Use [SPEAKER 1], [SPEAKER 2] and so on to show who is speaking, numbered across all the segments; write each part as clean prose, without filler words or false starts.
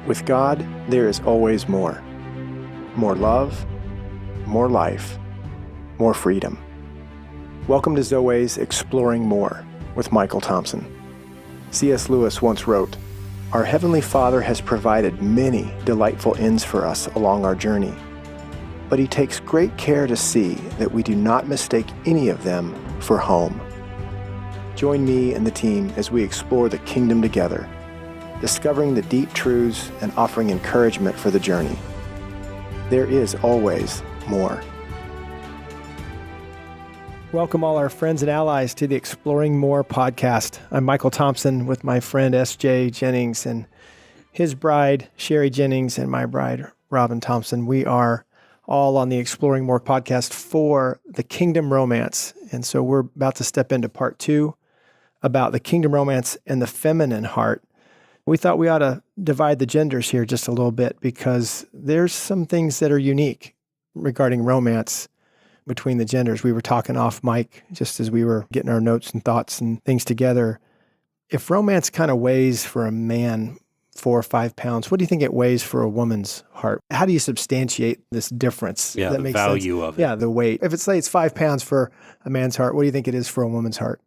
[SPEAKER 1] With God, there is always more. More love, more life, more freedom. Welcome to Zoe's Exploring More with Michael Thompson. C.S. Lewis once wrote, "Our Heavenly Father has provided many delightful inns for us along our journey, but He takes great care to see that we do not mistake any of them for home." Join me and the team as we explore the kingdom together, discovering the deep truths and offering encouragement for the journey. There is always more. Welcome all our friends and allies to the Exploring More podcast. I'm Michael Thompson with my friend S.J. Jennings and his bride, Sherry Jennings, and my bride, Robin Thompson. We are all on the Exploring More podcast for the Kingdom Romance. And so we're about to step into part 2 about the Kingdom Romance and the feminine heart. We thought we ought to divide the genders here just a little bit because there's some things that are unique regarding romance between the genders. We were talking off mic just as we were getting our notes and thoughts and things together. If romance kind of weighs for a man 4 or 5 pounds, what do you think it weighs for a woman's heart? How do you substantiate this difference?
[SPEAKER 2] Yeah,
[SPEAKER 1] that
[SPEAKER 2] the
[SPEAKER 1] makes
[SPEAKER 2] value
[SPEAKER 1] sense?
[SPEAKER 2] of it.
[SPEAKER 1] Yeah, the weight. If it's like it's 5 pounds for a man's heart, what do you think it is for a woman's heart?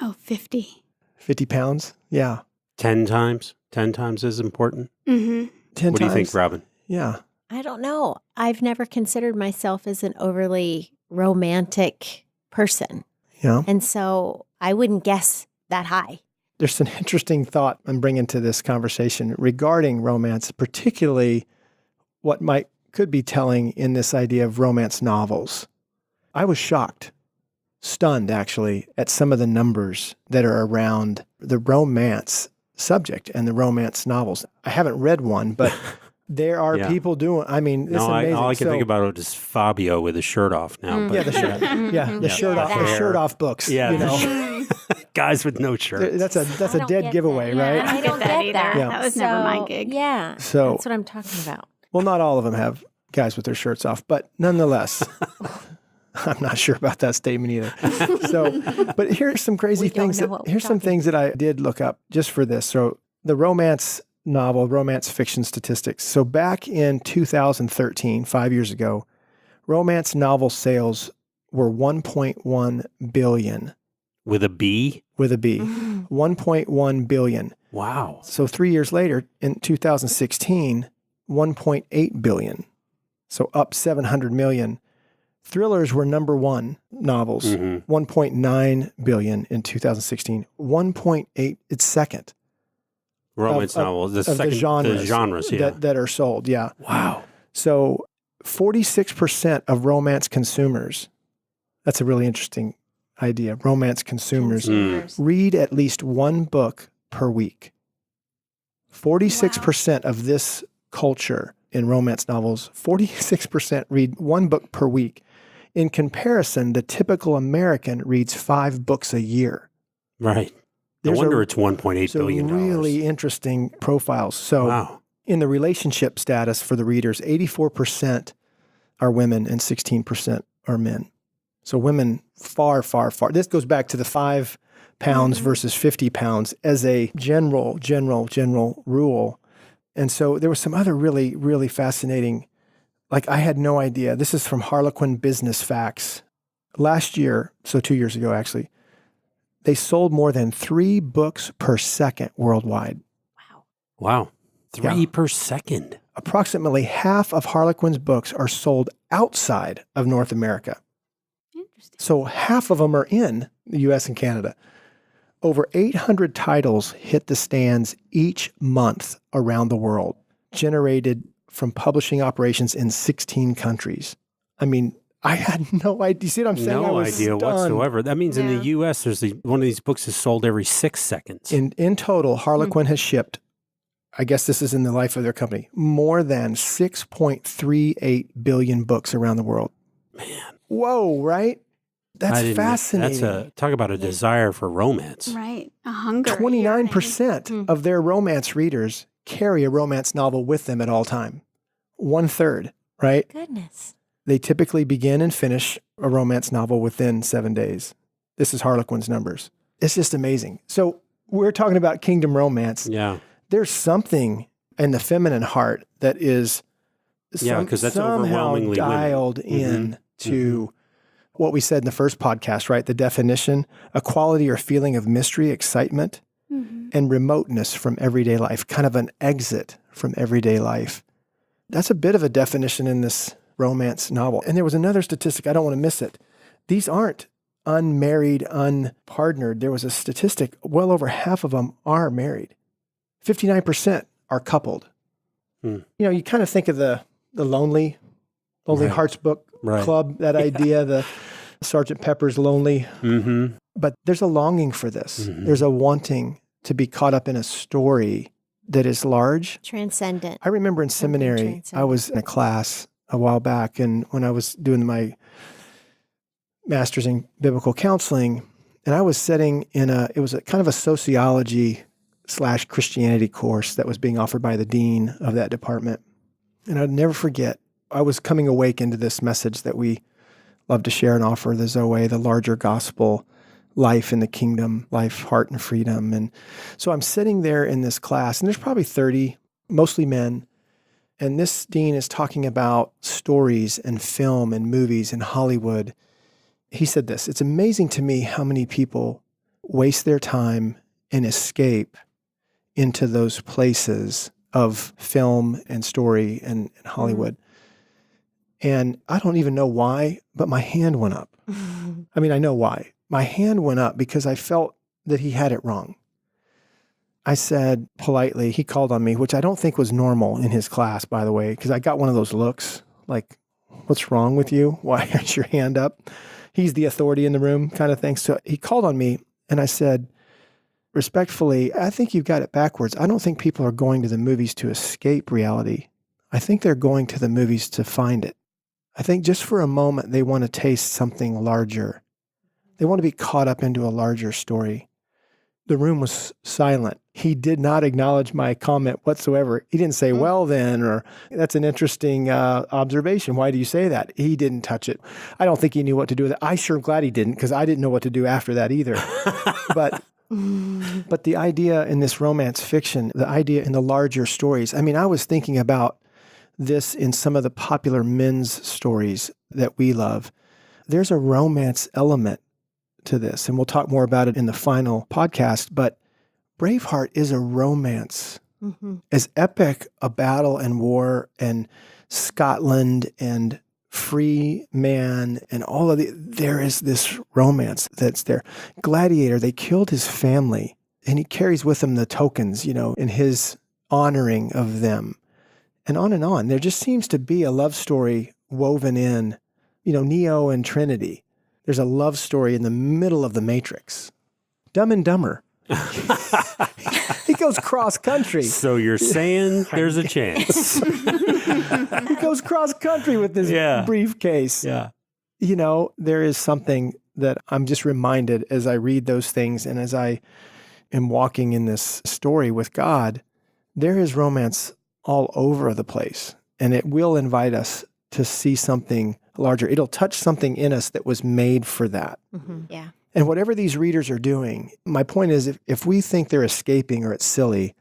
[SPEAKER 3] Oh, 50.
[SPEAKER 1] 50 pounds? Yeah.
[SPEAKER 2] 10 times? 10 times is important?
[SPEAKER 3] Mm-hmm.
[SPEAKER 1] 10
[SPEAKER 2] What do you think,
[SPEAKER 1] times?
[SPEAKER 2] Robin?
[SPEAKER 1] Yeah.
[SPEAKER 4] I don't know. I've never considered myself as an overly romantic person.
[SPEAKER 1] Yeah.
[SPEAKER 4] And so I wouldn't guess that high.
[SPEAKER 1] There's an interesting thought I'm bringing to this conversation regarding romance, particularly what could be telling in this idea of romance novels. I was shocked, stunned actually, at some of the numbers that are around the romance subject and the romance novels. I haven't read one, but there are
[SPEAKER 2] Yeah.
[SPEAKER 1] people doing, I mean, it's amazing.
[SPEAKER 2] All I can think about is Fabio with his shirt off now. But
[SPEAKER 1] Yeah, the shirt, the shirt off, the
[SPEAKER 2] Hair.
[SPEAKER 1] shirt off books.
[SPEAKER 2] Yeah,
[SPEAKER 1] you
[SPEAKER 2] the
[SPEAKER 1] know,
[SPEAKER 2] guys with no shirts.
[SPEAKER 1] that's a
[SPEAKER 4] I don't
[SPEAKER 1] dead
[SPEAKER 4] get
[SPEAKER 1] giveaway,
[SPEAKER 4] that.
[SPEAKER 1] right?
[SPEAKER 3] I don't get that either.
[SPEAKER 1] Yeah.
[SPEAKER 3] That was never my gig.
[SPEAKER 4] Yeah.
[SPEAKER 1] So,
[SPEAKER 4] That's what I'm talking about.
[SPEAKER 1] well, not all of them have guys with their shirts off, but nonetheless, I'm not sure about that statement either. So, but here's some crazy
[SPEAKER 4] We don't
[SPEAKER 1] things.
[SPEAKER 4] know what we're
[SPEAKER 1] Here's some
[SPEAKER 4] talking
[SPEAKER 1] things that I did look up just for this. So, the romance novel, romance fiction statistics. So, back in 2013, 5 years ago, romance novel sales were 1.1 billion
[SPEAKER 2] With a B?
[SPEAKER 1] with a B. 1.1 billion.
[SPEAKER 2] Wow.
[SPEAKER 1] So 3 years later, in 2016, 1.8 billion. So up 700 million. Thrillers were number one novels,
[SPEAKER 2] Mhm.
[SPEAKER 1] 1.9 billion in 2016. 1.8, it's second.
[SPEAKER 2] Romance
[SPEAKER 1] of-
[SPEAKER 2] novels. The
[SPEAKER 1] of
[SPEAKER 2] second,
[SPEAKER 1] the genres,
[SPEAKER 2] the genres, yeah.
[SPEAKER 1] that are sold, yeah.
[SPEAKER 2] Wow.
[SPEAKER 1] So 46% of romance consumers, that's a really interesting idea, romance consumers, read at least one book per week. 46% of this culture in romance novels, 46% read one book per week. In comparison, the typical American reads 5 books a year.
[SPEAKER 2] Right. No
[SPEAKER 1] There's
[SPEAKER 2] wonder
[SPEAKER 1] a-
[SPEAKER 2] it's $1.8
[SPEAKER 1] So
[SPEAKER 2] billion.
[SPEAKER 1] really interesting profiles. So
[SPEAKER 2] Wow.
[SPEAKER 1] in the relationship status for the readers, 84% are women and 16% are men. So women far. This goes back to the 5 pounds versus 50 pounds as a general rule. And so there was some other really, really fascinating, like I had no idea. This is from Harlequin Business Facts. Last year, so 2 years ago actually, they sold more than 3 books per second worldwide.
[SPEAKER 2] Wow. 3 per second.
[SPEAKER 1] Approximately half of Harlequin's books are sold outside of North America.
[SPEAKER 3] Interesting.
[SPEAKER 1] So half of them are in the U.S. and Canada. Over 800 titles hit the stands each month around the world, generated from publishing operations in 16 countries. I mean, I had no idea. You see what I'm saying? I
[SPEAKER 2] No
[SPEAKER 1] was
[SPEAKER 2] idea
[SPEAKER 1] stunned.
[SPEAKER 2] whatsoever. That means in
[SPEAKER 4] Yeah.
[SPEAKER 2] the U.S., one of these books is sold every 6 seconds.
[SPEAKER 1] In total, Harlequin has shipped, I guess this is in the life of their company, more than 6.38 billion books around the world.
[SPEAKER 2] Man.
[SPEAKER 1] Whoa, right? That's fascinating.
[SPEAKER 2] Talk about a desire for romance.
[SPEAKER 3] Right. A hunger.
[SPEAKER 1] 29% of their romance readers carry a romance novel with them at all time. 1/3, right?
[SPEAKER 4] Goodness.
[SPEAKER 1] They typically begin and finish a romance novel within 7 days. This is Harlequin's numbers. It's just amazing. So we're talking about Kingdom Romance.
[SPEAKER 2] Yeah.
[SPEAKER 1] There's something and the feminine heart that is
[SPEAKER 2] Yeah, 'cause that's
[SPEAKER 1] somehow
[SPEAKER 2] overwhelmingly women.
[SPEAKER 1] dialed in to what we said in the first podcast, right? The definition, a quality or feeling of mystery, excitement, and remoteness from everyday life, kind of an exit from everyday life. That's a bit of a definition in this romance novel. And there was another statistic, I don't want to miss it. These aren't unmarried, unpartnered. There was a statistic, well over half of them are married. 59% are coupled. You know, you kind of think of the Lonely
[SPEAKER 2] Right.
[SPEAKER 1] Hearts Book
[SPEAKER 2] Right.
[SPEAKER 1] Club, that idea, the Sergeant Pepper's Lonely.
[SPEAKER 2] Mm-hmm.
[SPEAKER 1] But there's a longing for this.
[SPEAKER 2] Mhm.
[SPEAKER 1] There's a wanting to be caught up in a story that is large.
[SPEAKER 4] Transcendent.
[SPEAKER 1] I remember in
[SPEAKER 4] Something
[SPEAKER 1] seminary, I
[SPEAKER 4] transcendent.
[SPEAKER 1] was in a class a while back, and when I was doing my master's in biblical counseling, and I was sitting in it was a kind of a sociology / Christianity course that was being offered by the dean of that department. And I'd never forget, I was coming awake into this message that we love to share and offer, the Zoe, the larger gospel, life in the kingdom, life, heart, and freedom. And so I'm sitting there in this class, and there's probably 30, mostly men. And this dean is talking about stories and film and movies and Hollywood. He said this, it's amazing to me how many people waste their time and escape into those places of film and story and Hollywood. And I don't even know why, but my hand went up. I mean, I know why. My hand went up because I felt that he had it wrong. I said politely, he called on me, which I don't think was normal in his class, by the way, because I got one of those looks like, what's wrong with you? Why is your hand up? He's the authority in the room kind of thing. So he called on me and I said, respectfully, I think you've got it backwards. I don't think people are going to the movies to escape reality. I think they're going to the movies to find it. I think just for a moment, they want to taste something larger. They want to be caught up into a larger story. The room was silent. He did not acknowledge my comment whatsoever. He didn't say, well then, or that's an interesting observation. Why do you say that? He didn't touch it. I don't think he knew what to do with it. I sure am glad he didn't, because I didn't know what to do after that either. But the idea in this romance fiction, the idea in the larger stories, I mean, I was thinking about this in some of the popular men's stories that we love. There's a romance element to this, and we'll talk more about it in the final podcast, but Braveheart is a romance. As epic a battle and war and Scotland and free man and all of there is this romance that's there. Gladiator, they killed his family, and he carries with him the tokens, you know, in his honoring of them. And on and on. There just seems to be a love story woven in, you know, Neo and Trinity. There's a love story in the middle of the Matrix. Dumb and Dumber. He goes cross country.
[SPEAKER 2] So you're saying there's a chance.
[SPEAKER 1] He goes cross country with this briefcase.
[SPEAKER 2] Yeah.
[SPEAKER 1] You know, there is something that I'm just reminded as I read those things and as I am walking in this story with God, there is romance all over the place. And it will invite us to see something larger. It'll touch something in us that was made for that.
[SPEAKER 4] Yeah.
[SPEAKER 1] And whatever these readers are doing, my point is if we think they're escaping or it's silly,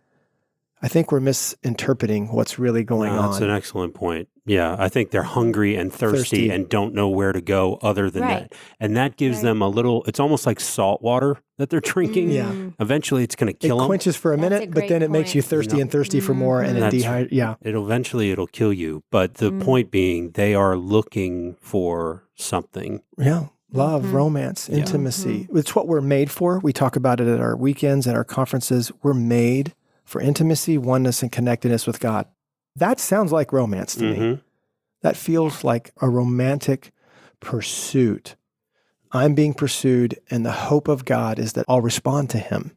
[SPEAKER 1] I think we're misinterpreting what's really going on.
[SPEAKER 2] That's an excellent point. Yeah, I think they're hungry and thirsty and don't know where to go other than that. And that gives them a little, it's almost like salt water that they're drinking.
[SPEAKER 1] Yeah.
[SPEAKER 2] Eventually it's going to kill
[SPEAKER 1] It
[SPEAKER 2] them.
[SPEAKER 1] quenches for a
[SPEAKER 4] That's a
[SPEAKER 1] minute, but
[SPEAKER 4] great
[SPEAKER 1] then it makes
[SPEAKER 4] point.
[SPEAKER 1] you thirsty and thirsty for more and it
[SPEAKER 2] That's-
[SPEAKER 1] Yeah.
[SPEAKER 2] It'll kill you. But the point being, they are looking for something.
[SPEAKER 1] Yeah. Love, romance, intimacy. It's what we're made for. We talk about it at our weekends, at our conferences. We're made for intimacy, oneness, and connectedness with God. That sounds like romance to me. That feels like a romantic pursuit. I'm being pursued, and the hope of God is that I'll respond to him.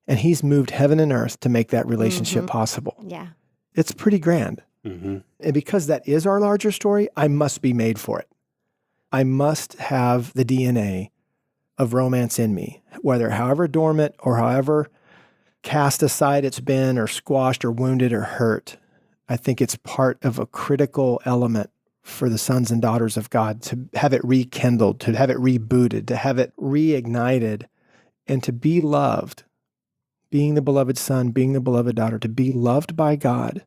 [SPEAKER 1] And he's moved heaven and earth to make that relationship possible.
[SPEAKER 4] Yeah.
[SPEAKER 1] It's pretty grand. And because that is our larger story, I must be made for it. I must have the DNA of romance in me, whether however dormant or however cast aside it's been or squashed or wounded or hurt. I think it's part of a critical element for the sons and daughters of God to have it rekindled, to have it rebooted, to have it reignited, and to be loved being the beloved son, being the beloved daughter, to be loved by God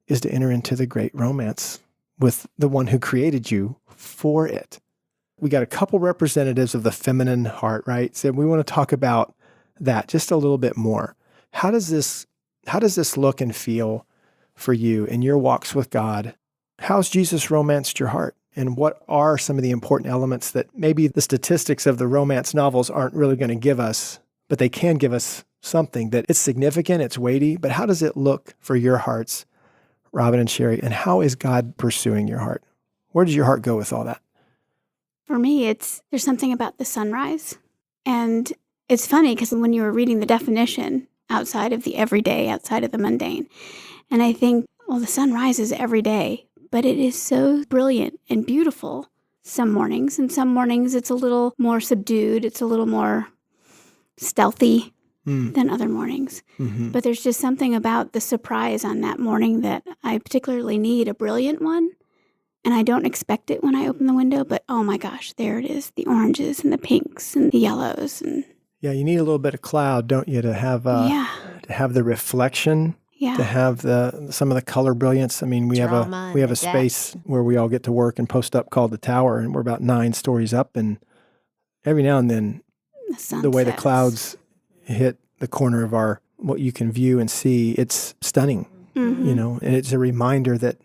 [SPEAKER 1] is to enter into the great romance with the one who created you for it. We got a couple representatives of the feminine heart, right? So we want to talk about that just a little bit more. How does this look and feel for you in your walks with God? How's Jesus romanced your heart? And what are some of the important elements that maybe the statistics of the romance novels aren't really going to give us, but they can give us something that it's significant, it's weighty, but how does it look for your hearts, Robin and Sherry? And how is God pursuing your heart? Where does your heart go with all that?
[SPEAKER 3] For me, there's something about the sunrise. And it's funny because when you were reading the definition outside of the everyday, outside of the mundane, and I think, well, the sun rises every day, but it is so brilliant and beautiful some mornings. And some mornings it's a little more subdued. It's a little more stealthy than other mornings. Mm-hmm. But there's just something about the surprise on that morning that I particularly need, a brilliant one. And I don't expect it when I open the window, but oh my gosh, there it is. The oranges and the pinks and the yellows.
[SPEAKER 1] Yeah, you need a little bit of cloud, don't you, to have the reflection, to have some of the color brilliance. I mean, we have a space where we all get to work and post up called the Tower, and we're about 9 stories up, and every now and then the way the clouds hit the corner of what you can view and see, it's stunning, and it's a reminder that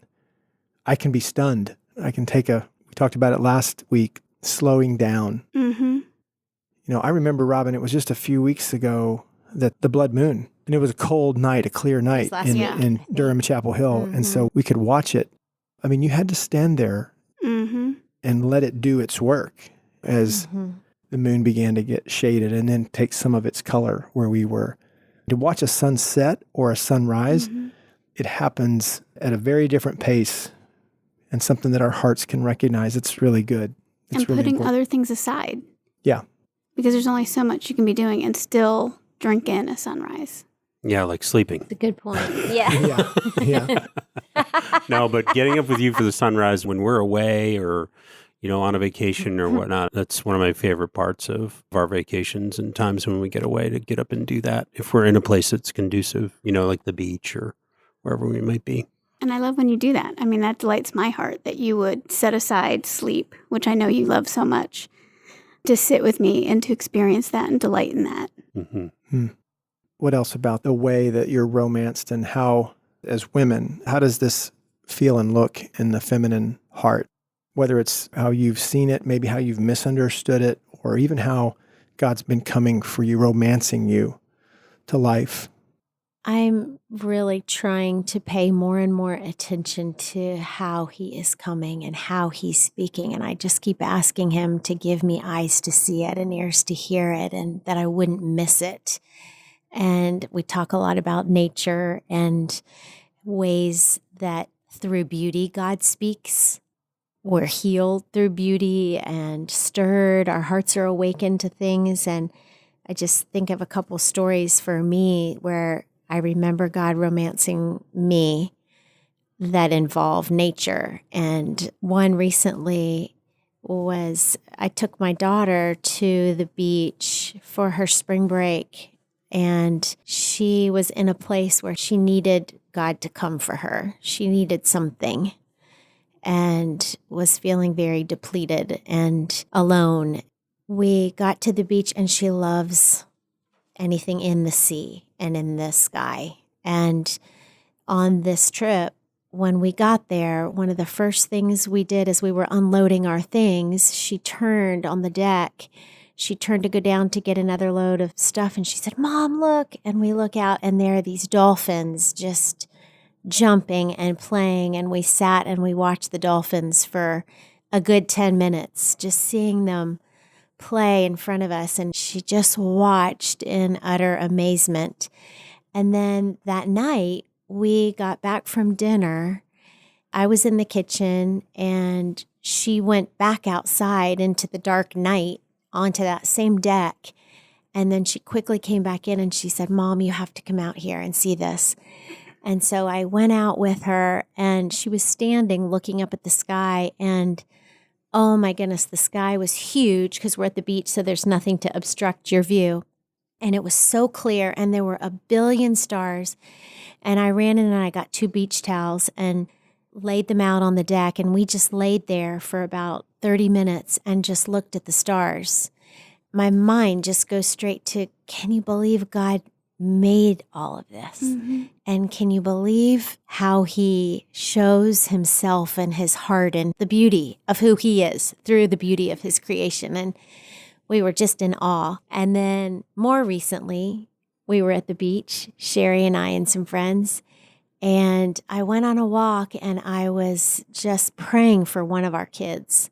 [SPEAKER 1] I can be stunned. I can we talked about it last week, slowing down. Mm-hmm. I remember, Robin, it was just a few weeks ago that the blood moon, and it was a cold night, a clear night in Durham Chapel Hill. Mm-hmm. And so we could watch it. I mean, you had to stand there and let it do its work as the moon began to get shaded and then take some of its color where we were. To watch a sunset or a sunrise, it happens at a very different pace and something that our hearts can recognize. It's really good. It's really
[SPEAKER 3] putting
[SPEAKER 1] important.
[SPEAKER 3] Other things aside.
[SPEAKER 1] Yeah.
[SPEAKER 3] Because there's only so much you can be doing and still drink in a sunrise.
[SPEAKER 2] Yeah, like sleeping.
[SPEAKER 4] That's a good point. Yeah.
[SPEAKER 1] Yeah.
[SPEAKER 2] No, but getting up with you for the sunrise when we're away or, on a vacation or whatnot, that's one of my favorite parts of our vacations and times when we get away, to get up and do that. If we're in a place that's conducive, like the beach or wherever we might be.
[SPEAKER 3] And I love when you do that. I mean, that delights my heart that you would set aside sleep, which I know you love so much, to sit with me and to experience that and delight in that.
[SPEAKER 1] Mm-hmm. What else about the way that you're romanced, and how, as women, how does this feel and look in the feminine heart? Whether it's how you've seen it, maybe how you've misunderstood it, or even how God's been coming for you, romancing you to life.
[SPEAKER 4] I'm really trying to pay more and more attention to how he is coming and how he's speaking. And I just keep asking him to give me eyes to see it and ears to hear it, and that I wouldn't miss it. And we talk a lot about nature and ways that through beauty God speaks. We're healed through beauty and stirred. Our hearts are awakened to things. And I just think of a couple stories for me where I remember God romancing me that involve nature. And one recently was I took my daughter to the beach for her spring break, and she was in a place where she needed God to come for her. She needed something and was feeling very depleted and alone. We got to the beach, and she loves anything in the sea and in the sky. And on this trip, when we got there, one of the first things we did as we were unloading our things, she turned on the deck. She turned to go down to get another load of stuff, and she said, "Mom, look." And we look out, and there are these dolphins just jumping and playing. And we sat and we watched the dolphins for a good 10 minutes, just seeing them play in front of us. And she just watched in utter amazement. And then that night, we got back from dinner. I was in the kitchen, and she went back outside into the dark night onto that same deck. And then she quickly came back in, and she said, "Mom, you have to come out here and see this." And so I went out with her, and she was standing looking up at the sky, and oh my goodness, the sky was huge because we're at the beach, so there's nothing to obstruct your view. And it was so clear, and there were a billion stars. And I ran in and I got 2 beach towels and laid them out on the deck. And we just laid there for about 30 minutes and just looked at the stars. My mind just goes straight to, can you believe God made all of this?
[SPEAKER 3] Mm-hmm.
[SPEAKER 4] And can you believe how he shows himself and his heart and the beauty of who he is through the beauty of his creation? And we were just in awe. And then more recently, we were at the beach, Sherry and I and some friends, and I went on a walk and I was just praying for one of our kids,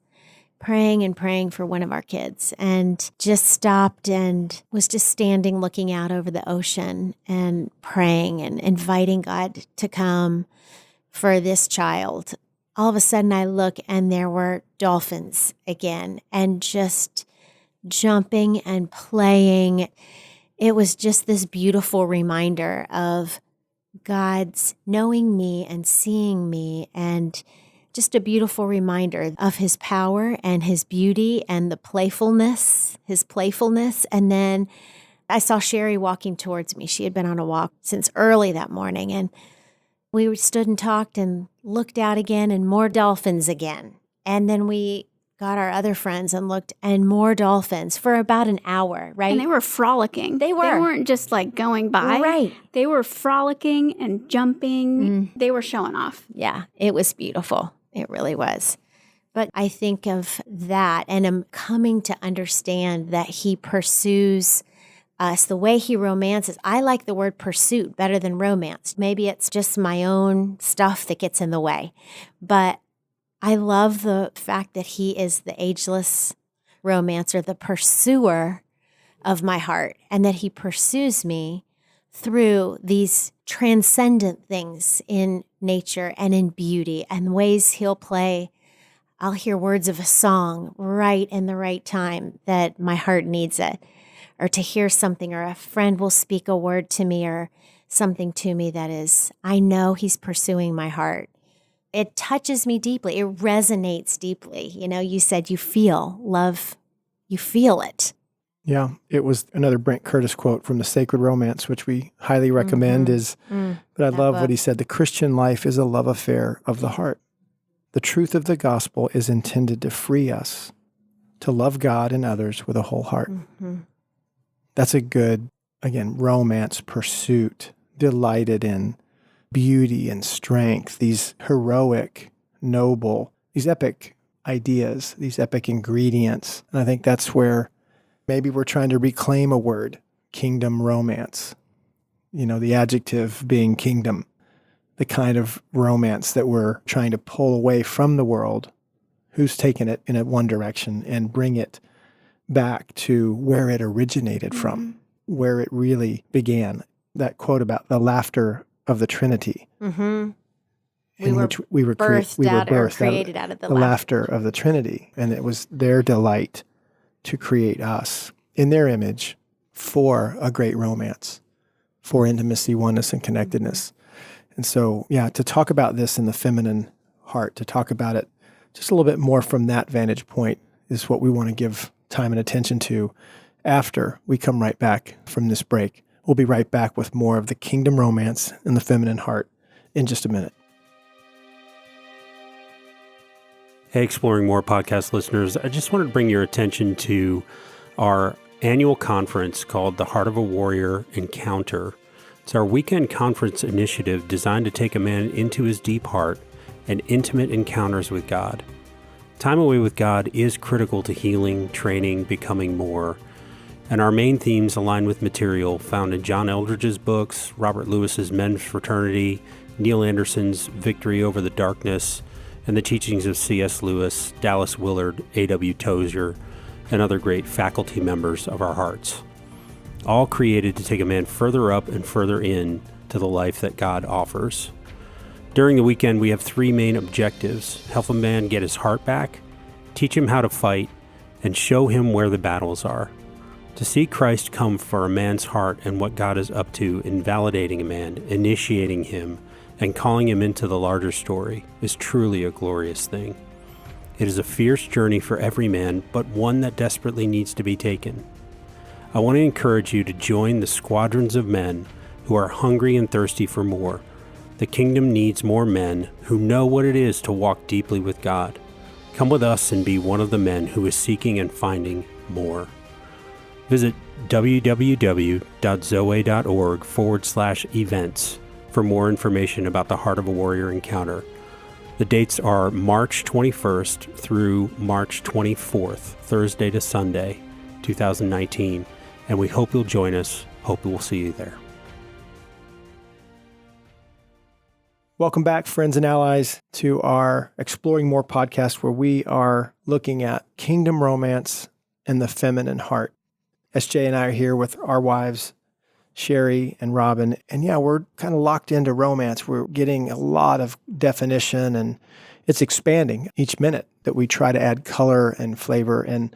[SPEAKER 4] praying for one of our kids, and just stopped and was just standing looking out over the ocean and praying and inviting God to come for this child. All of a sudden I look and there were dolphins again and just jumping and playing. It was just this beautiful reminder of God's knowing me and seeing me, and just a beautiful reminder of his power and his beauty and the playfulness, his playfulness. And then I saw Sherry walking towards me. She had been on a walk since early that morning, and we stood and talked and looked out again, and more dolphins again. And then we got our other friends and looked, and more dolphins for about an hour, right?
[SPEAKER 3] And they were frolicking.
[SPEAKER 4] They were.
[SPEAKER 3] They weren't just like going by.
[SPEAKER 4] Right.
[SPEAKER 3] They were frolicking and jumping. They were showing off.
[SPEAKER 4] Yeah, it was beautiful. It really was. But I think of that, and I'm coming to understand that he pursues us the way he romances. I like the word pursuit better than romance. Maybe it's just my own stuff that gets in the way. But I love the fact that he is the ageless romancer, the pursuer of my heart, and that he pursues me through these transcendent things in nature and in beauty and ways he'll play. I'll hear words of a song right in the right time that my heart needs it, or to hear something, or a friend will speak a word to me or something to me that is, I know he's pursuing my heart. It touches me deeply. It resonates deeply. You know, you said you feel love, you feel it.
[SPEAKER 1] Yeah, it was another Brent Curtis quote from The Sacred Romance, which we highly recommend. But I love what he said. The Christian life is a love affair of the heart. The truth of the gospel is intended to free us to love God and others with a whole heart. That's a good, again, romance pursuit, delighted in beauty and strength, these heroic, noble, these epic ideas, these epic ingredients. And I think that's where maybe we're trying to reclaim a word, kingdom romance. You know, the adjective being kingdom, the kind of romance that we're trying to pull away from the world, who's taken it in a one direction, and bring it back to where it originated from, where it really began. That quote about the laughter of the Trinity,
[SPEAKER 4] We
[SPEAKER 1] were
[SPEAKER 4] created out of the
[SPEAKER 1] laughter of the Trinity, and it was their delight to create us in their image for a great romance, for intimacy, oneness, and connectedness. And so, yeah, to talk about this in the feminine heart, to talk about it just a little bit more from that vantage point is what we want to give time and attention to after we come right back from this break. We'll be right back with more of the kingdom romance in the feminine heart in just a minute.
[SPEAKER 2] Hey, Exploring More podcast listeners, I just wanted to bring your attention to our annual conference called the Heart of a Warrior Encounter. It's our weekend conference initiative designed to take a man into his deep heart and intimate encounters with God. Time away with God is critical to healing, training, becoming more. And our main themes align with material found in John Eldridge's books, Robert Lewis's Men's Fraternity, Neil Anderson's Victory Over the Darkness, and the teachings of C.S. Lewis, Dallas Willard, A.W. Tozer, and other great faculty members of our hearts. All created to take a man further up and further in to the life that God offers. During the weekend, we have 3 main objectives: help a man get his heart back, teach him how to fight, and show him where the battles are. To see Christ come for a man's heart and what God is up to in validating a man, initiating him, and calling him into the larger story is truly a glorious thing. It is a fierce journey for every man, but one that desperately needs to be taken. I want to encourage you to join the squadrons of men who are hungry and thirsty for more. The kingdom needs more men who know what it is to walk deeply with God. Come with us and be one of the men who is seeking and finding more. Visit www.zoe.org/events for more information about the Heart of a Warrior encounter. The dates are March 21st through March 24th, Thursday to Sunday, 2019, and we hope you'll join us. Hope we will see you there.
[SPEAKER 1] Welcome back, friends and allies, to our Exploring More podcast, where we are looking at kingdom romance and the feminine heart. SJ and I are here with our wives, Sherry and Robin, and we're kind of locked into romance. We're getting a lot of definition, and it's expanding each minute that we try to add color and flavor and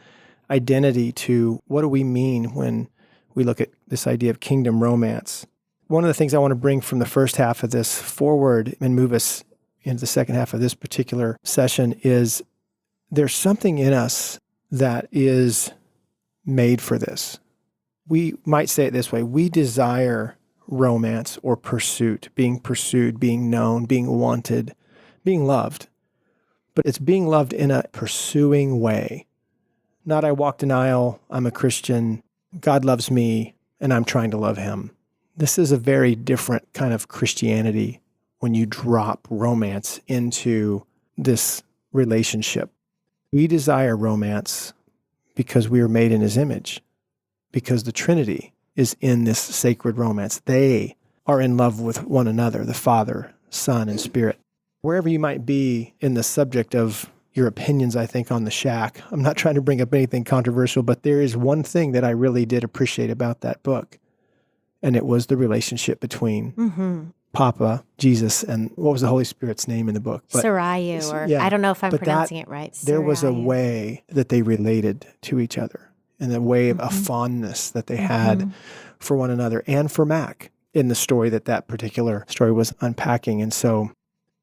[SPEAKER 1] identity to what do we mean when we look at this idea of kingdom romance. One of the things I want to bring from the first half of this forward and move us into the second half of this particular session is there's something in us that is made for this. We might say it this way: we desire romance or pursuit, being pursued, being known, being wanted, being loved. But it's being loved in a pursuing way. Not I walked an aisle, I'm a Christian, God loves me, and I'm trying to love him. This is a very different kind of Christianity when you drop romance into this relationship. We desire romance because we are made in his image, because the Trinity is in this sacred romance. They are in love with one another, the Father, Son, and Spirit. Wherever you might be in the subject of your opinions, I think, on the shack, I'm not trying to bring up anything controversial, but there is one thing that I really did appreciate about that book, and it was the relationship between Papa, Jesus, and what was the Holy Spirit's name in the book?
[SPEAKER 4] Sarayu, or I don't know if I'm pronouncing it right.
[SPEAKER 1] There was a way that they related to each other, and a way of a fondness that they had for one another and for Mac in the story that particular story was unpacking. And so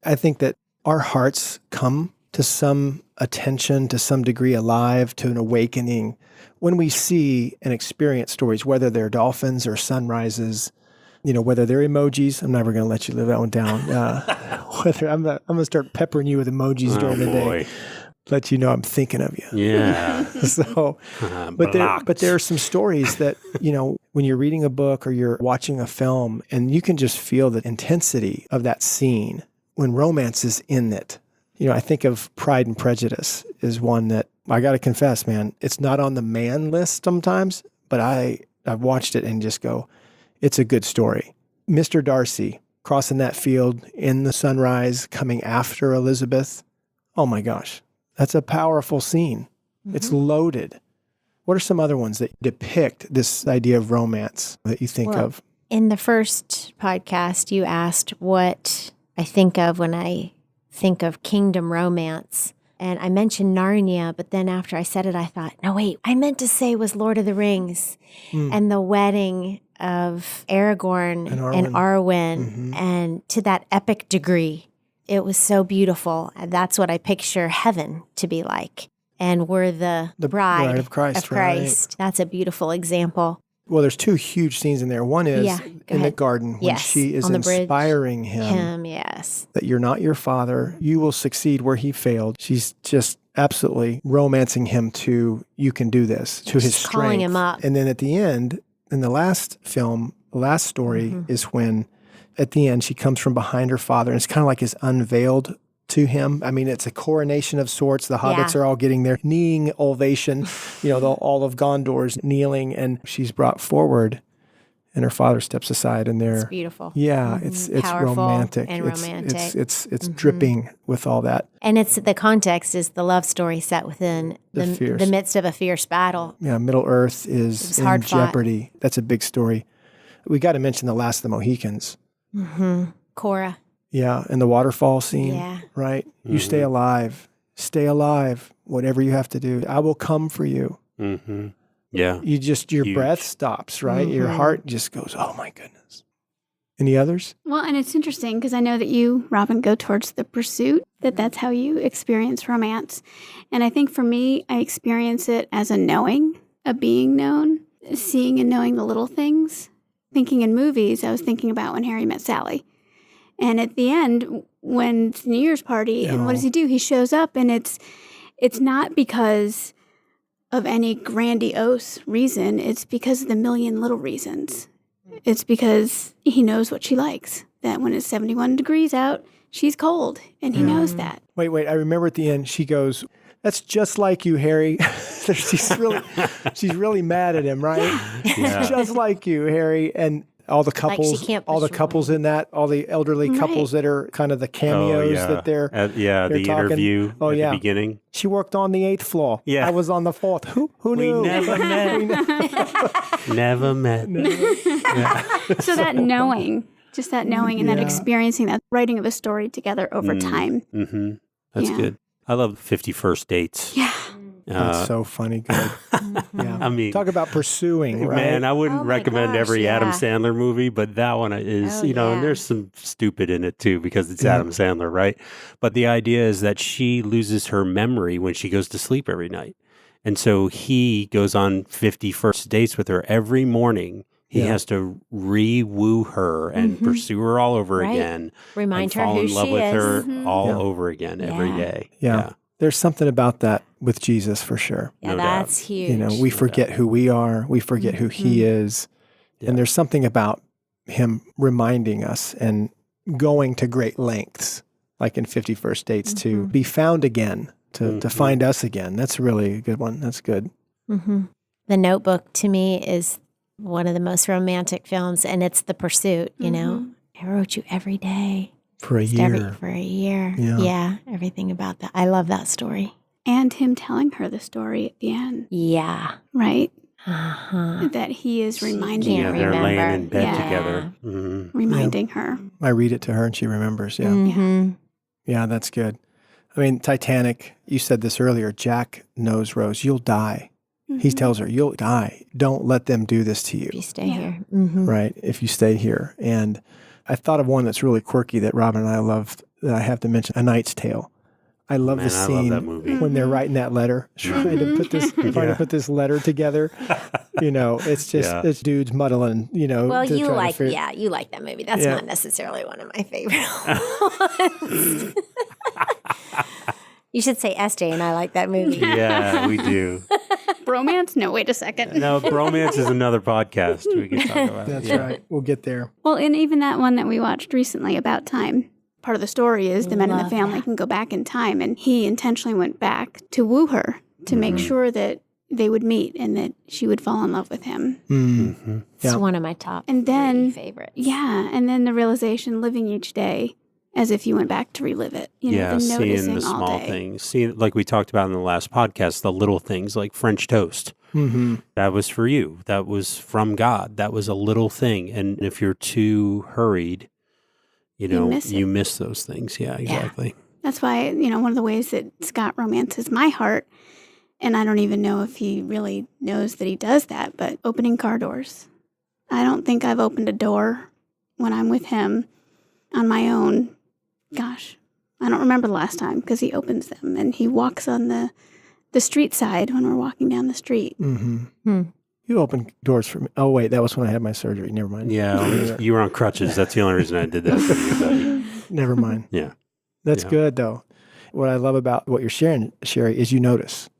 [SPEAKER 1] I think that our hearts come to some attention, to some degree alive, to an awakening when we see and experience stories, whether they're dolphins or sunrises, whether they're emojis. I'm never going to let you live that one down. Whether I'm going to start peppering you with emojis during the day. Let you know I'm thinking of you.
[SPEAKER 2] Yeah.
[SPEAKER 1] So, but there are some stories that, when you're reading a book or you're watching a film, and you can just feel the intensity of that scene when romance is in it. I think of Pride and Prejudice is one that I got to confess, man, it's not on the man list sometimes, but I've watched it and just go, it's a good story. Mr. Darcy crossing that field in the sunrise, coming after Elizabeth. Oh my gosh. That's a powerful scene. It's loaded. What are some other ones that depict this idea of romance that you think of?
[SPEAKER 4] In the first podcast, you asked what I think of when I think of kingdom romance. And I mentioned Narnia, but then after I said it, I thought, no, wait, I meant to say was Lord of the Rings and the wedding of Aragorn and Arwen and to that epic degree. It was so beautiful. And that's what I picture heaven to be like. And we're the bride
[SPEAKER 1] of Christ. Right.
[SPEAKER 4] That's a beautiful example.
[SPEAKER 1] Well, there's two huge scenes in there. One is in the garden when she is inspiring him.
[SPEAKER 4] Yes.
[SPEAKER 1] That you're not your father. You will succeed where he failed. She's just absolutely romancing him to, you can do this, to his strength.
[SPEAKER 4] Calling him up.
[SPEAKER 1] And then at the end, in the last film, the last story is when at the end she comes from behind her father, and it's kind of like is unveiled to him. I mean, it's a coronation of sorts. The hobbits are all getting their kneeing ovation, all of Gondor's kneeling, and she's brought forward, and her father steps aside, and they're...
[SPEAKER 4] It's beautiful.
[SPEAKER 1] Yeah, it's
[SPEAKER 4] powerful
[SPEAKER 1] romantic.
[SPEAKER 4] And romantic.
[SPEAKER 1] It's dripping with all that.
[SPEAKER 4] And the context is the love story set within the midst of a fierce battle.
[SPEAKER 1] Yeah, Middle Earth is in jeopardy. That's a big story. We got to mention the Last of the Mohicans.
[SPEAKER 4] Cora.
[SPEAKER 1] Yeah, and the waterfall scene, right? You stay alive, whatever you have to do. I will come for you.
[SPEAKER 2] Yeah.
[SPEAKER 1] Your breath stops, right? Your heart just goes, oh my goodness. Any others?
[SPEAKER 3] Well, and it's interesting because I know that you, Robin, go towards the pursuit, that's how you experience romance. And I think for me, I experience it as a knowing, a being known. seeing and knowing the little things. Thinking in movies, I was thinking about When Harry Met Sally. And at the end, when it's New Year's party, and what does he do? He shows up, and it's not because of any grandiose reason. It's because of the million little reasons. It's because he knows what she likes. That when it's 71 degrees out, she's cold, and he knows that.
[SPEAKER 1] Wait. I remember at the end, she goes, "That's just like you, Harry." she's really mad at him, right?
[SPEAKER 2] Yeah.
[SPEAKER 1] Just like you, Harry. And all the couples,
[SPEAKER 4] she can't
[SPEAKER 1] all the
[SPEAKER 4] push
[SPEAKER 1] couples in that, all the elderly couples that are kind of the cameos that they're
[SPEAKER 2] the
[SPEAKER 1] talking.
[SPEAKER 2] interview at the beginning.
[SPEAKER 1] She worked on the 8th floor.
[SPEAKER 2] Yeah.
[SPEAKER 1] I was on the 4th. Who knew?
[SPEAKER 2] We never met. Never met.
[SPEAKER 3] So that knowing, just that knowing and that experiencing, that writing of a story together over time.
[SPEAKER 2] Mm-hmm. That's good. I love 51st Dates.
[SPEAKER 3] Yeah.
[SPEAKER 1] That's so funny. Good. Yeah.
[SPEAKER 2] I mean,
[SPEAKER 1] talk about pursuing, right?
[SPEAKER 2] Man, I wouldn't recommend every Adam
[SPEAKER 4] yeah.
[SPEAKER 2] Sandler movie, but that one is, and there's some stupid in it too because it's Adam Sandler, right? But the idea is that she loses her memory when she goes to sleep every night. And so he goes on 51st dates with her every morning. He has to re-woo her and pursue her all over again.
[SPEAKER 4] Remind her
[SPEAKER 2] fall
[SPEAKER 4] who
[SPEAKER 2] in love
[SPEAKER 4] she
[SPEAKER 2] with
[SPEAKER 4] is.
[SPEAKER 2] her all over again every day.
[SPEAKER 1] Yeah. There's something about that with Jesus for sure.
[SPEAKER 4] Yeah,
[SPEAKER 2] No
[SPEAKER 4] that's
[SPEAKER 2] doubt.
[SPEAKER 4] huge.
[SPEAKER 1] We forget who we are. We forget who he is.
[SPEAKER 2] Yeah.
[SPEAKER 1] And there's something about him reminding us and going to great lengths, like in 51st Dates, to be found again, to find us again. That's really a good one. That's good.
[SPEAKER 4] Mm-hmm. The Notebook, to me, is one of the most romantic films, and it's the pursuit, you know? I wrote you every day.
[SPEAKER 1] For a year.
[SPEAKER 4] For a year.
[SPEAKER 1] Yeah.
[SPEAKER 4] Yeah, everything about that. I love that story.
[SPEAKER 3] And him telling her the story at the end,
[SPEAKER 4] Yeah.
[SPEAKER 3] right?
[SPEAKER 4] Uh-huh.
[SPEAKER 3] That he is reminding
[SPEAKER 4] can't
[SPEAKER 3] her.
[SPEAKER 2] They're laying
[SPEAKER 4] remember.
[SPEAKER 2] in bed
[SPEAKER 3] Yeah.
[SPEAKER 2] together. Mm-hmm.
[SPEAKER 3] Reminding her.
[SPEAKER 1] I read it to her and she remembers. Yeah.
[SPEAKER 4] Mm-hmm.
[SPEAKER 1] Yeah, that's good. I mean, Titanic, you said this earlier. Jack knows Rose, you'll die. He tells her, you'll die. Don't let them do this to you.
[SPEAKER 4] If you stay here. Mm-hmm.
[SPEAKER 1] Right? If you stay here. And I thought of one that's really quirky that Robin and I loved that I have to mention, A Knight's Tale. I love the
[SPEAKER 2] I love
[SPEAKER 1] scene
[SPEAKER 2] that movie.
[SPEAKER 1] when they're writing that letter, trying to put this letter together. It's just it's dudes muddling,
[SPEAKER 4] Well,
[SPEAKER 1] to
[SPEAKER 4] you
[SPEAKER 1] try to
[SPEAKER 4] like,
[SPEAKER 1] figure-
[SPEAKER 4] you like that movie. That's not necessarily one of my favorite ones. You should say SJ and I like that movie.
[SPEAKER 2] Yeah, we do.
[SPEAKER 3] Bromance? No, wait a second.
[SPEAKER 2] No, bromance is another podcast we can talk about.
[SPEAKER 1] That's right. We'll get there.
[SPEAKER 3] Well, and even that one that we watched recently, About Time, part of the story is the men in the
[SPEAKER 4] Love
[SPEAKER 3] family
[SPEAKER 4] that.
[SPEAKER 3] can go back in time. And he intentionally went back to woo her, to make sure that they would meet and that she would fall in love with him.
[SPEAKER 1] Mm-hmm.
[SPEAKER 4] It's one of my top
[SPEAKER 3] And then,
[SPEAKER 4] favorites.
[SPEAKER 3] yeah, and then the realization, living each day as if you went back to relive it. The
[SPEAKER 2] seeing
[SPEAKER 3] noticing
[SPEAKER 2] the
[SPEAKER 3] all
[SPEAKER 2] small
[SPEAKER 3] day.
[SPEAKER 2] things. Seeing, like we talked about in the last podcast, the little things like French toast.
[SPEAKER 1] Mm-hmm.
[SPEAKER 2] That was for you. That was from God. That was a little thing. And if you're too hurried, you miss those things. Yeah, exactly.
[SPEAKER 3] That's why, one of the ways that Scott romances my heart, and I don't even know if he really knows that he does that, but opening car doors. I don't think I've opened a door when I'm with him on my own. Gosh, I don't remember the last time because he opens them and he walks on the street side when we're walking down the street.
[SPEAKER 1] Mm-hmm. You opened doors for me. Oh, wait, that was when I had my surgery. Never mind.
[SPEAKER 2] Yeah, you were on crutches. That's the only reason I did that for you, buddy.
[SPEAKER 1] Never mind.
[SPEAKER 2] Yeah.
[SPEAKER 1] That's good, though. What I love about what you're sharing, Sherry, is you notice.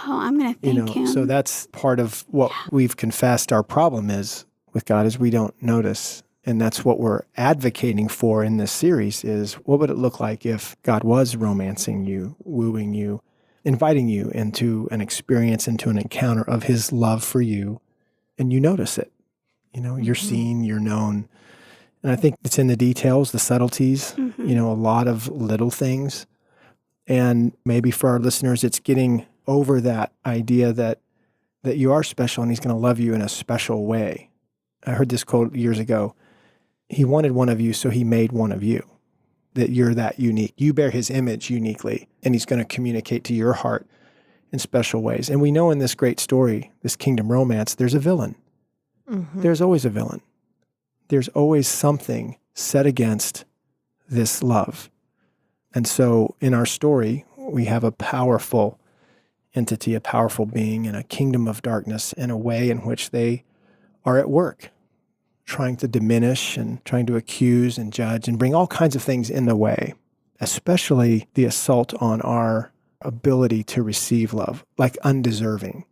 [SPEAKER 3] Oh, I'm going to thank him.
[SPEAKER 1] So that's part of what we've confessed our problem is with God is we don't notice. And that's what we're advocating for in this series is what would it look like if God was romancing you, wooing you, inviting you into an experience, into an encounter of his love for you, and you notice it. You're seen, you're known. And I think it's in the details, the subtleties, a lot of little things. And maybe for our listeners, it's getting over that idea that you are special and he's going to love you in a special way. I heard this quote years ago. He wanted one of you, so he made one of you. That you're that unique. You bear his image uniquely, and he's going to communicate to your heart in special ways. And we know in this great story, this kingdom romance, there's a villain.
[SPEAKER 4] Mm-hmm.
[SPEAKER 1] There's always a villain. There's always something set against this love. And so in our story, we have a powerful entity, a powerful being in a kingdom of darkness in a way in which they are at work, trying to diminish and trying to accuse and judge and bring all kinds of things in the way, especially the assault on our ability to receive love, like undeserving.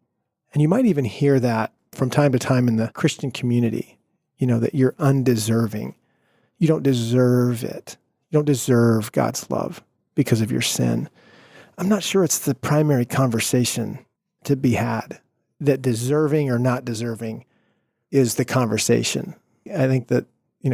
[SPEAKER 1] And you might even hear that from time to time in the Christian community, that you're undeserving. You don't deserve it. You don't deserve God's love because of your sin. I'm not sure it's the primary conversation to be had, that deserving or not deserving is the conversation. I think that,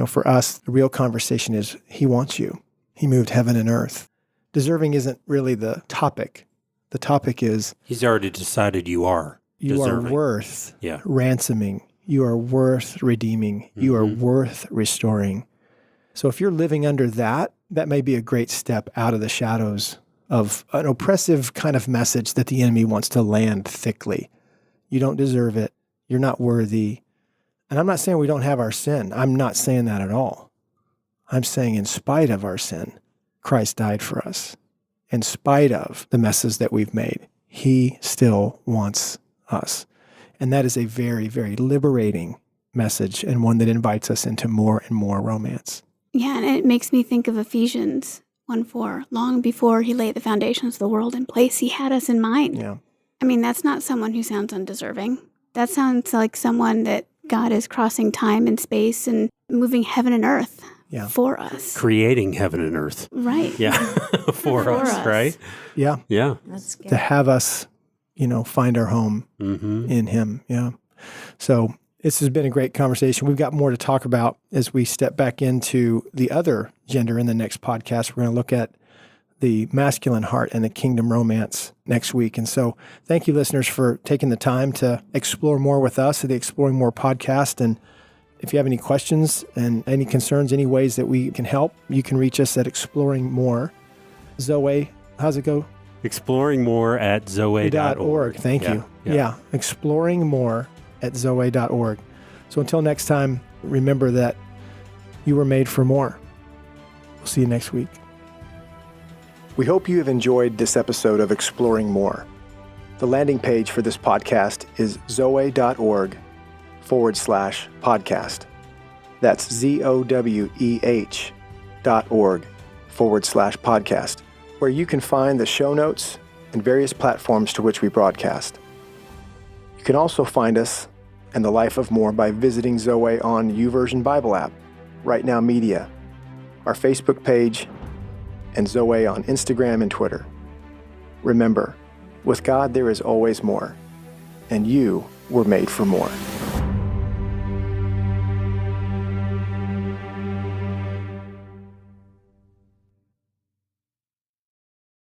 [SPEAKER 1] for us, the real conversation is He wants you. He moved heaven and earth. Deserving isn't really the topic. The topic is
[SPEAKER 2] He's already decided you are deserving.
[SPEAKER 1] You are worth ransoming. You are worth redeeming. You are worth restoring. So if you're living under that, that may be a great step out of the shadows of an oppressive kind of message that the enemy wants to land thickly. You don't deserve it. You're not worthy. And I'm not saying we don't have our sin. I'm not saying that at all. I'm saying in spite of our sin, Christ died for us. In spite of the messes that we've made, He still wants us. And that is a very, very liberating message, and one that invites us into more and more romance.
[SPEAKER 3] Yeah, and it makes me think of Ephesians 1:4. Long before He laid the foundations of the world in place, He had us in mind.
[SPEAKER 1] Yeah.
[SPEAKER 3] I mean, that's not someone who sounds undeserving. That sounds like someone that God is crossing time and space and moving heaven and earth for us.
[SPEAKER 2] Creating heaven and earth.
[SPEAKER 3] Right.
[SPEAKER 2] Yeah. for us, right?
[SPEAKER 1] Yeah.
[SPEAKER 2] Yeah.
[SPEAKER 4] That's good.
[SPEAKER 1] To have us, find our home in Him. Yeah. So this has been a great conversation. We've got more to talk about as we step back into the other gender in the next podcast. We're going to look at the masculine heart and the kingdom romance next week. And so thank you, listeners, for taking the time to explore more with us at the Exploring More podcast. And if you have any questions and any concerns, any ways that we can help, you can reach us at Exploring More. Zoe, how's it go?
[SPEAKER 2] Exploring more at zoe.org.
[SPEAKER 1] Thank you. Yeah. Exploring more at zoe.org. So until next time, remember that you were made for more. We'll see you next week. We hope you have enjoyed this episode of Exploring More. The landing page for this podcast is zoe.org/podcast. That's ZOWEH.org/podcast, where you can find the show notes and various platforms to which we broadcast. You can also find us and the Life of More by visiting Zoe on YouVersion Bible app, Right Now Media, our Facebook page, and Zoe on Instagram and Twitter. Remember, with God there is always more, and you were made for more.